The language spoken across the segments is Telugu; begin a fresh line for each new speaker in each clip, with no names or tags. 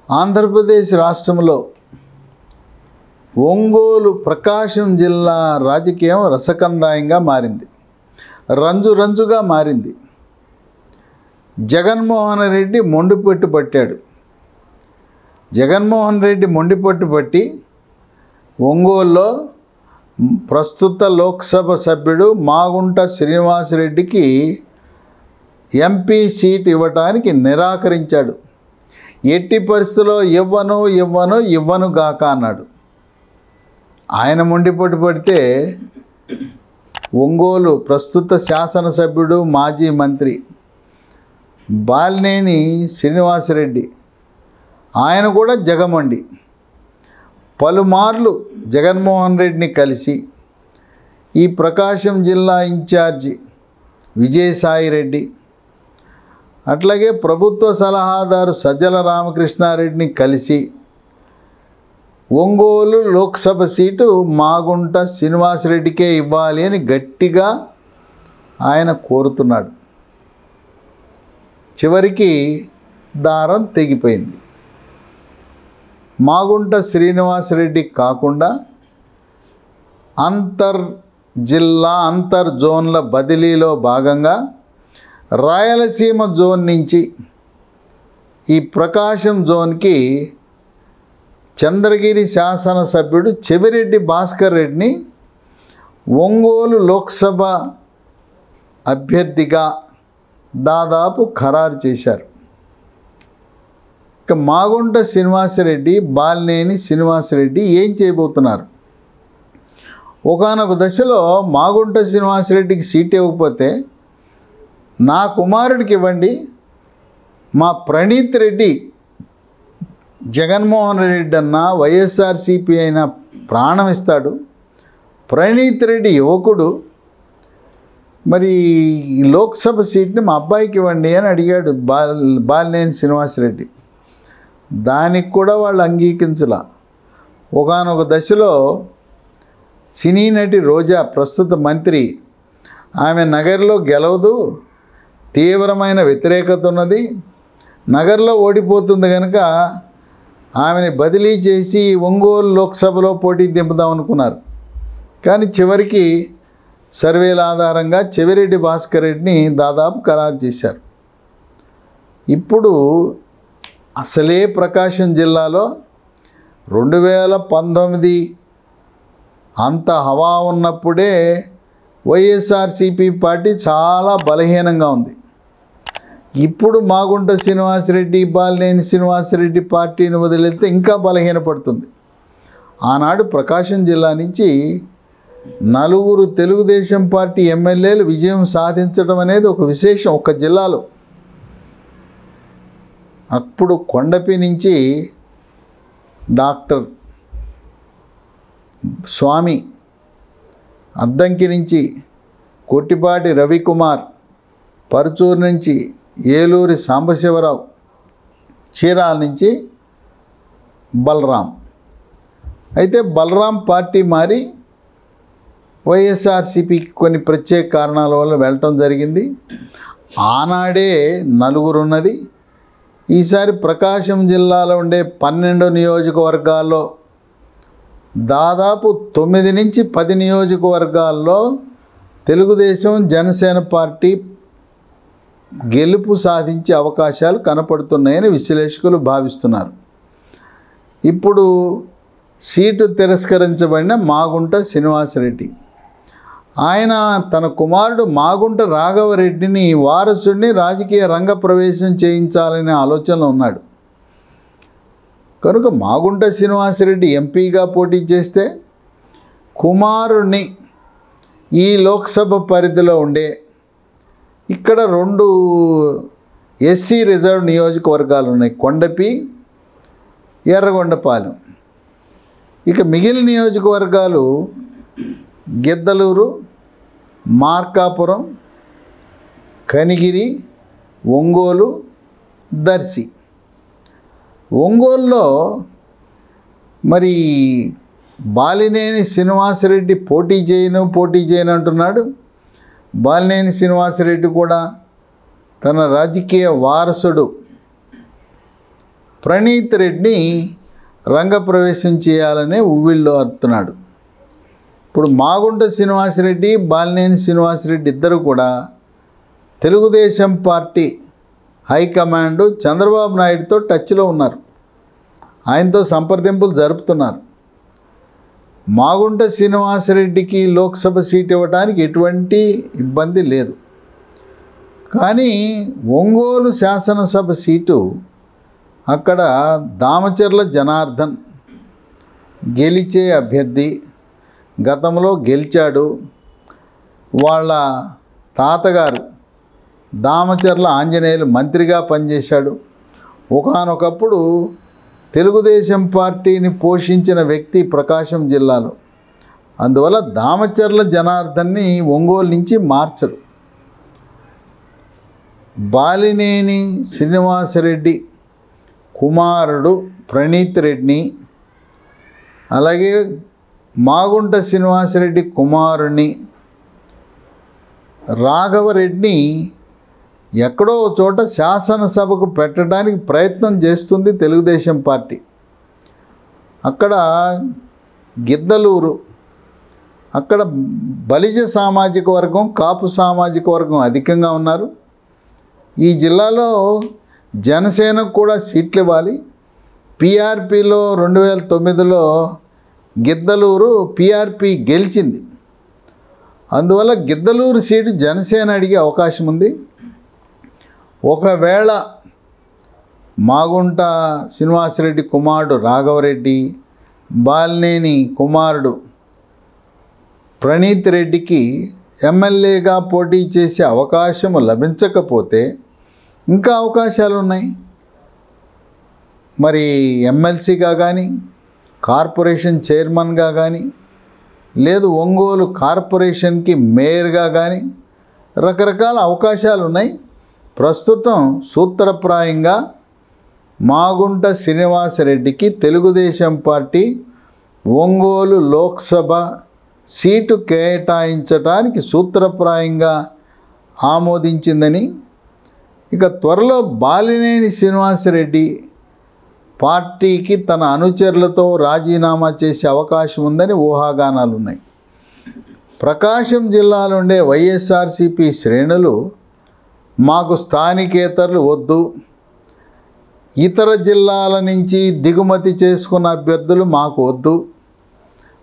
ఆంధ్రప్రదేశ్ రాష్ట్రంలో ఒంగోలు ప్రకాశం జిల్లా రాజకీయం రసకందాయంగా మారింది, రంజుగా మారింది. జగన్మోహన్ రెడ్డి మొండిపట్టు పట్టాడు. జగన్మోహన్ రెడ్డి మొండిపట్టు పట్టి ఒంగోలులో ప్రస్తుత లోక్సభ సభ్యుడు మాగుంట శ్రీనివాసరెడ్డికి ఎంపీ సీట్ ఇవ్వటానికి నిరాకరించాడు. ఎట్టి పరిస్థితుల్లో ఇవ్వను గాక అన్నాడు. ఆయన మొండిపట్టు పడితే ఒంగోలు ప్రస్తుత శాసనసభ్యుడు మాజీ మంత్రి బాలినేని శ్రీనివాసరెడ్డి ఆయన కూడా జగమండి పలుమార్లు జగన్మోహన్ రెడ్డిని కలిసి ఈ ప్రకాశం జిల్లా ఇన్ఛార్జి విజయసాయిరెడ్డి అట్లాగే ప్రభుత్వ సలహాదారు సజ్జల రామకృష్ణారెడ్డిని కలిసి ఒంగోలు లోక్సభ సీటు మాగుంట శ్రీనివాసరెడ్డికే ఇవ్వాలి అని గట్టిగా ఆయన కోరుతున్నాడు. చివరికి దారం తెగిపోయింది. మాగుంట శ్రీనివాసరెడ్డి కాకుండా అంతర్ జోన్ల బదిలీలో భాగంగా రాయలసీమ జోన్ నుంచి ఈ ప్రకాశం జోన్కి చంద్రగిరి శాసనసభ్యుడు చెవిరెడ్డి భాస్కర్ రెడ్డిని ఒంగోలు లోక్సభ అభ్యర్థిగా దాదాపు ఖరారు చేశారు. ఇక మాగుంట శ్రీనివాసరెడ్డి బాలినేని శ్రీనివాసరెడ్డి ఏం చేయబోతున్నారు? ఒకానొక దశలో మాగుంట శ్రీనివాసరెడ్డికి సీట్ ఇవ్వకపోతే నా కుమారుడికి ఇవ్వండి, మా ప్రణీత్ రెడ్డి జగన్మోహన్ రెడ్డి అన్న వైఎస్ఆర్సీపీ అయినా ప్రాణం ఇస్తాడు, ప్రణీత్ రెడ్డి యువకుడు, మరి లోక్సభ సీట్ని మా అబ్బాయికి ఇవ్వండి అని అడిగాడు బాలినేని శ్రీనివాసరెడ్డి. దానికి కూడా వాళ్ళు అంగీకరించలా. ఒకానొక దశలో సినీ నటి రోజా ప్రస్తుత మంత్రి ఆమె నగర్లో గెలవదు, తీవ్రమైన వ్యతిరేకత ఉన్నది, నగర్లో ఓడిపోతుంది కనుక ఆమెని బదిలీ చేసి ఒంగోలు లోక్సభలో పోటీ దింపుదాం అనుకున్నారు. కానీ చివరికి సర్వేల ఆధారంగా చెవిరెడ్డి భాస్కర్ రెడ్డిని దాదాపు ఖరారు చేశారు. ఇప్పుడు అసలే ప్రకాశం జిల్లాలో 2019 అంత హవా ఉన్నప్పుడే వైఎస్ఆర్సీపీ పార్టీ చాలా బలహీనంగా ఉంది. ఇప్పుడు మాగుంట శ్రీనివాసరెడ్డి బాలినేని శ్రీనివాసరెడ్డి పార్టీని వదిలేస్తే ఇంకా బలహీనపడుతుంది. ఆనాడు ప్రకాశం జిల్లా నుంచి 4 తెలుగుదేశం పార్టీ ఎమ్మెల్యేలు విజయం సాధించడం అనేది ఒక విశేషం ఒక జిల్లాలో. అప్పుడు కొండపి నుంచి డాక్టర్ స్వామి, అద్దంకి నుంచి కొట్టిపాటి రవికుమార్, పరుచూరు నుంచి ఏలూరి సాంబశివరావు, చీరాల నుంచి బలరాం. అయితే బలరాం పార్టీ మారి వైఎస్ఆర్సీపీకి కొన్ని ప్రత్యేక కారణాల వల్ల వెళ్ళటం జరిగింది. ఆనాడే 4 ఉన్నది. ఈసారి ప్రకాశం జిల్లాలో ఉండే 12 నియోజకవర్గాల్లో దాదాపు 9 నుంచి 10 నియోజకవర్గాల్లో తెలుగుదేశం జనసేన పార్టీ గెలుపు సాధించే అవకాశాలు కనపడుతున్నాయని విశ్లేషకులు భావిస్తున్నారు. ఇప్పుడు సీటు తిరస్కరించబడిన మాగుంట శ్రీనివాసరెడ్డి ఆయన తన కుమారుడు మాగుంట రాఘవరెడ్డిని వారసుడిని రాజకీయ రంగ ప్రవేశం చేయించాలనే ఆలోచనలో ఉన్నాడు. కనుక మాగుంట శ్రీనివాసరెడ్డి ఎంపీగా పోటీ చేస్తే కుమారుణ్ణి ఈ లోక్సభ పరిధిలో ఉండే ఇక్కడ 2 ఎస్సీ రిజర్వ్ నియోజకవర్గాలు ఉన్నాయి, కొండపి, ఎర్రగొండపాలెం. ఇక మిగిలిన నియోజకవర్గాలు గిద్దలూరు, మార్కాపురం, కనిగిరి, ఒంగోలు, దర్శి. ఒంగోలులో మరి బాలినేని శ్రీనివాసరెడ్డి పోటీ చేయను అంటున్నాడు. బాలినేని శ్రీనివాసరెడ్డి కూడా తన రాజకీయ వారసుడు ప్రణీత్ రెడ్డిని రంగప్రవేశం చేయాలనే ఉవ్విళ్ళు అరుతున్నాడు. ఇప్పుడు మాగుంట శ్రీనివాసరెడ్డి, బాలినేని శ్రీనివాసరెడ్డి ఇద్దరు కూడా తెలుగుదేశం పార్టీ హైకమాండ్ చంద్రబాబు నాయుడుతో టచ్లో ఉన్నారు, ఆయనతో సంప్రదింపులు జరుపుతున్నారు. మాగుంట శ్రీనివాసరెడ్డికి లోక్సభ సీట్ ఇవ్వడానికి ఎటువంటి ఇబ్బంది లేదు. కానీ ఒంగోలు శాసనసభ సీటు అక్కడ దామచర్ల జనార్దన్ గెలిచే అభ్యర్థి, గతంలో గెలిచాడు. వాళ్ళ తాతగారు దామచర్ల ఆంజనేయులు మంత్రిగా పనిచేశాడు. ఒకానొకప్పుడు తెలుగుదేశం పార్టీని పోషించిన వ్యక్తి ప్రకాశం జిల్లాలో. అందువల్ల దామచర్ల జనార్దన్ని ఒంగోలు నుంచి మార్చరు. బాలినేని శ్రీనివాసరెడ్డి కుమారుడు ప్రణీత్ రెడ్డిని, అలాగే మాగుంట శ్రీనివాసరెడ్డి కుమారుని రాఘవరెడ్డిని ఎక్కడో చోట శాసనసభకు పెట్టడానికి ప్రయత్నం చేస్తుంది తెలుగుదేశం పార్టీ. అక్కడ గిద్దలూరు, అక్కడ బలిజ సామాజిక వర్గం, కాపు సామాజిక వర్గం అధికంగా ఉన్నారు. ఈ జిల్లాలో జనసేనకు కూడా సీట్లు ఇవ్వాలి. పీఆర్పీలో 2009లో గిద్దలూరు పీఆర్పీ గెలిచింది. అందువల్ల గిద్దలూరు సీటు జనసేన అడిగే అవకాశం ఉంది. ఒకవేళ మాగుంట శ్రీనివాసరెడ్డి కుమారుడు రాఘవరెడ్డి, బాలినేని కుమారుడు ప్రణీత్ రెడ్డికి ఎమ్మెల్యేగా పోటీ చేసే అవకాశం లభించకపోతే ఇంకా అవకాశాలు ఉన్నాయి. మరి ఎమ్మెల్సీగా కానీ, కార్పొరేషన్ చైర్మన్గా కానీ, లేదు ఒంగోలు కార్పొరేషన్కి మేయర్గా కానీ రకరకాల అవకాశాలు ఉన్నాయి. ప్రస్తుతం సూత్రప్రాయంగా మాగుంట శ్రీనివాసరెడ్డికి తెలుగుదేశం పార్టీ ఒంగోలు లోక్సభ సీటు కేటాయించడానికి సూత్రప్రాయంగా ఆమోదించిందని, ఇక త్వరలో బాలినేని శ్రీనివాసరెడ్డి పార్టీకి తన అనుచరులతో రాజీనామా చేసే అవకాశం ఉందని ఊహాగానాలు ఉన్నాయి. ప్రకాశం జిల్లాలో ఉండే వైఎస్ఆర్సీపీ శ్రేణులు మాకు స్థానికేతరులు వద్దు, ఇతర జిల్లాల నుంచి దిగుమతి చేసుకున్న అభ్యర్థులు మాకు వద్దు,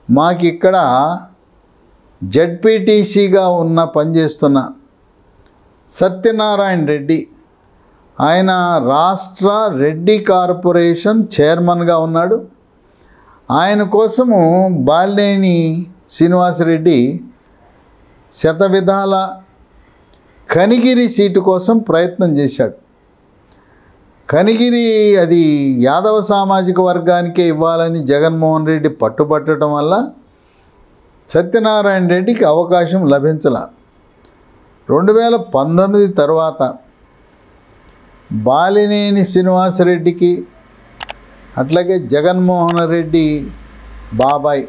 మాకు ఇక్కడ జడ్పీటీసీగా పనిచేస్తున్న సత్యనారాయణ రెడ్డి, ఆయన రాష్ట్ర రెడ్డి కార్పొరేషన్ చైర్మన్గా ఉన్నాడు. ఆయన కోసము బాలినేని శ్రీనివాసరెడ్డి శతవిధాల కనిగిరి సీటు కోసం ప్రయత్నం చేశాడు. కనిగిరి అది యాదవ సామాజిక వర్గానికే ఇవ్వాలని జగన్మోహన్ రెడ్డి పట్టుబట్టడం వల్ల సత్యనారాయణ రెడ్డికి అవకాశం లభించల. 2019 తర్వాత బాలినేని శ్రీనివాసరెడ్డికి అట్లాగే జగన్మోహన్ రెడ్డి బాబాయ్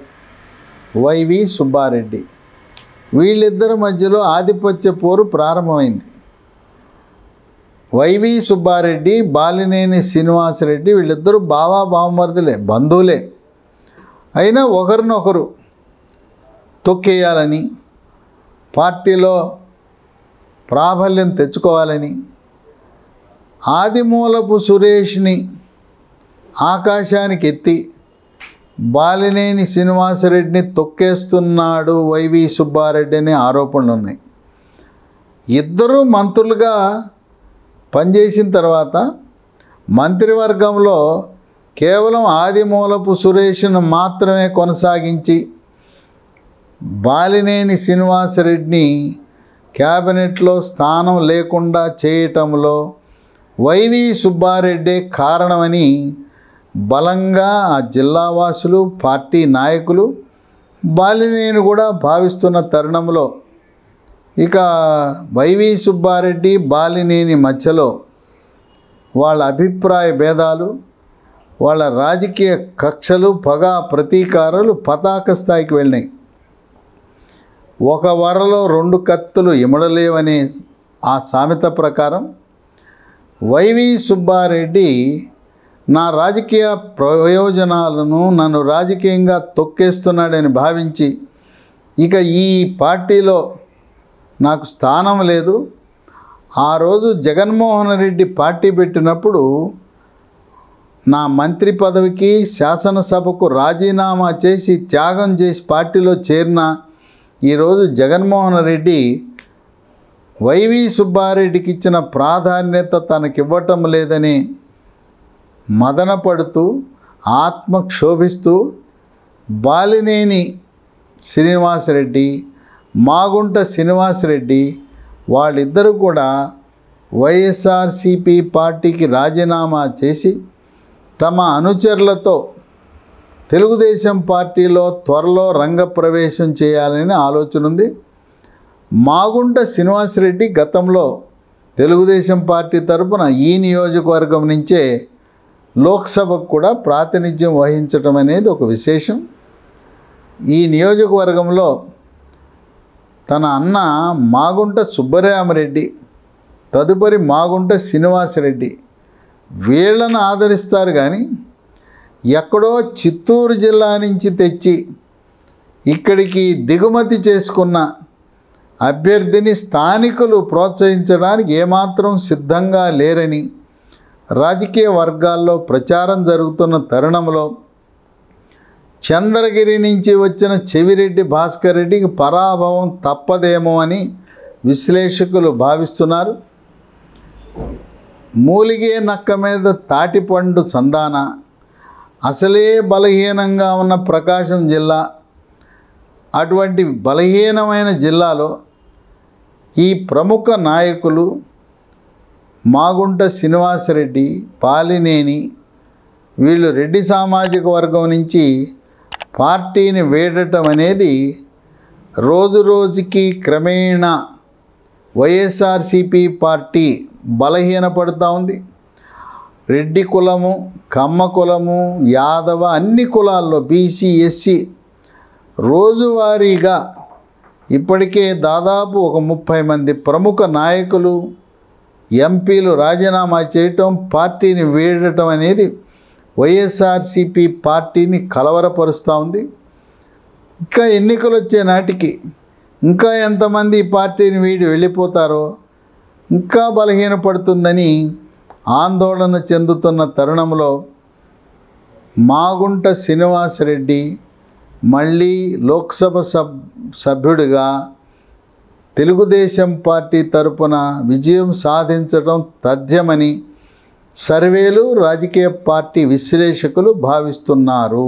వైవి సుబ్బారెడ్డి వీళ్ళిద్దరి మధ్యలో ఆధిపత్య పోరు ప్రారంభమైంది. వైవి సుబ్బారెడ్డి, బాలినేని శ్రీనివాసరెడ్డి వీళ్ళిద్దరూ బావా బావమరుదులే, బంధువులే. అయినా ఒకరినొకరు తొక్కేయాలని, పార్టీలో ప్రాబల్యం తెచ్చుకోవాలని ఆదిమూలపు సురేష్ని ఆకాశానికి ఎత్తి బాలినేని శ్రీనివాసరెడ్డిని తొక్కేస్తున్నాడు వైవి సుబ్బారెడ్డి అనే ఆరోపణలు ఉన్నాయి. ఇద్దరూ మంత్రులుగా పనిచేసిన తర్వాత మంత్రివర్గంలో కేవలం ఆదిమూలపు సురేష్ను మాత్రమే కొనసాగించి బాలినేని శ్రీనివాసరెడ్డిని క్యాబినెట్లో స్థానం లేకుండా చేయటంలో వైవి సుబ్బారెడ్డి కారణమని బలంగా ఆ జిల్లావాసులు, పార్టీ నాయకులు, బాలినేని కూడా భావిస్తున్న తరుణంలో ఇక వైవి సుబ్బారెడ్డి, బాలినేని మధ్యలో వాళ్ళ అభిప్రాయ భేదాలు, వాళ్ళ రాజకీయ కక్షలు, పగ ప్రతీకారాలు పతాక స్థాయికి వెళ్ళినాయి. ఒక వరలో 2 కత్తులు ఇమడలేవనే ఆ సామెత ప్రకారం వైవి సుబ్బారెడ్డి నా రాజకీయ ప్రయోజనాలను నన్ను రాజకీయంగా తొక్కేస్తున్నాడని భావించి ఇక ఈ పార్టీలో నాకు స్థానం లేదు. ఆ రోజు జగన్మోహన్ రెడ్డి పార్టీ పెట్టినప్పుడు నా మంత్రి పదవికి శాసనసభకు రాజీనామా చేసి త్యాగం చేసి పార్టీలో చేరిన ఈరోజు జగన్మోహన్ రెడ్డి వైవి సుబ్బారెడ్డికి ఇచ్చిన ప్రాధాన్యత తనకివ్వటం లేదని మదనపడుతూ ఆత్మక్షోభిస్తూ బాలినేని శ్రీనివాసరెడ్డి, మాగుంట శ్రీనివాసరెడ్డి వాళ్ళిద్దరూ కూడా వైఎస్ఆర్సీపీ పార్టీకి రాజీనామా చేసి తమ అనుచరులతో తెలుగుదేశం పార్టీలో త్వరలో రంగప్రవేశం చేయాలని ఆలోచన ఉంది. మాగుంట శ్రీనివాసరెడ్డి గతంలో తెలుగుదేశం పార్టీ తరపున ఈ నియోజకవర్గం నుంచే లోక్సభకు కూడా ప్రాతినిధ్యం వహించడం అనేది ఒక విశేషం. ఈ నియోజకవర్గంలో తన అన్న మాగుంట సుబ్బరామరెడ్డి, తదుపరి మాగుంట శ్రీనివాసరెడ్డి వీళ్ళను ఆదరిస్తారు. కానీ ఎక్కడో చిత్తూరు జిల్లా నుంచి తెచ్చి ఇక్కడికి దిగుమతి చేసుకున్న అభ్యర్థిని స్థానికులు ప్రోత్సహించడానికి ఏమాత్రం సిద్ధంగా లేరని రాజకీయ వర్గాల్లో ప్రచారం జరుగుతున్న తరుణంలో చంద్రగిరి నుంచి వచ్చిన చెవిరెడ్డి భాస్కర్ రెడ్డికి పరాభవం తప్పదేమో అని విశ్లేషకులు భావిస్తున్నారు. మూలిగే నక్క మీద తాటిపండు చందాన అసలే బలహీనంగా ఉన్న ప్రకాశం జిల్లా, అటువంటి బలహీనమైన జిల్లాలో ఈ ప్రముఖ నాయకులు మాగుంట శ్రీనివాసరెడ్డి, బాలినేని వీళ్ళు రెడ్డి సామాజిక వర్గం నుంచి పార్టీని వీడటం అనేది రోజు రోజుకి క్రమేణా వైఎస్ఆర్సీపీ పార్టీ బలహీనపడుతూ ఉంది. రెడ్డి కులము, కమ్మ కులము, యాదవ అన్ని కులాల్లో బీసీ, ఎస్సీ రోజువారీగా ఇప్పటికే దాదాపు ఒక 30 మంది ప్రముఖ నాయకులు, ఎంపీలు రాజీనామా చేయటం, పార్టీని వీడటం అనేది వైఎస్ఆర్సీపీ పార్టీని కలవరపరుస్తూ ఉంది. ఇంకా ఎన్నికలు వచ్చే నాటికి ఇంకా ఎంతమంది ఈ పార్టీని వీడి వెళ్ళిపోతారో ఇంకా బలహీనపడుతుందని ఆందోళన చెందుతున్న తరుణంలో మాగుంట శ్రీనివాసరెడ్డి మళ్ళీ లోక్సభ సభ్యుడిగా తెలుగుదేశం పార్టీ తరపున విజయం సాధించడం తథ్యమని సర్వేలు, రాజకీయ పార్టీ విశ్లేషకులు భావిస్తున్నారు.